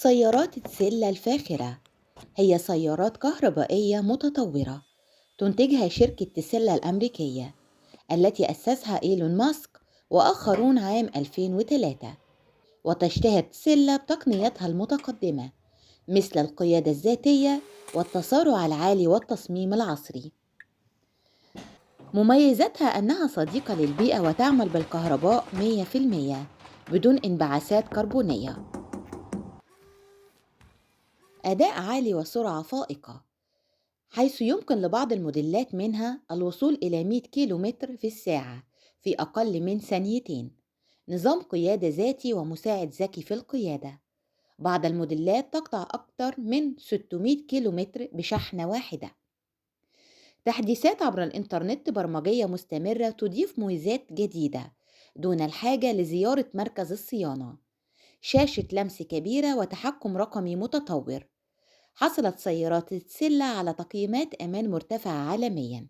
سيارات تسلا الفاخرة هي سيارات كهربائية متطورة تنتجها شركة تسلا الأمريكية التي أسسها إيلون ماسك وآخرون عام 2003. وتشتهر تسلا بتقنياتها المتقدمة مثل القيادة الذاتية والتسارع العالي والتصميم العصري. مميزاتها أنها صديقة للبيئة وتعمل بالكهرباء 100% بدون انبعاثات كربونية. أداء عالي وسرعة فائقة، حيث يمكن لبعض الموديلات منها الوصول إلى 100 كيلومتر في الساعة في أقل من ثانيتين. نظام قيادة ذاتي ومساعد ذكي في القيادة. بعض الموديلات تقطع أكثر من 600 كيلومتر بشحنة واحدة. تحديثات عبر الإنترنت برمجية مستمرة تضيف ميزات جديدة دون الحاجة لزيارة مركز الصيانة. شاشة لمس كبيرة وتحكم رقمي متطور. حصلت سيارات تسلا على تقييمات أمان مرتفعة عالمياً.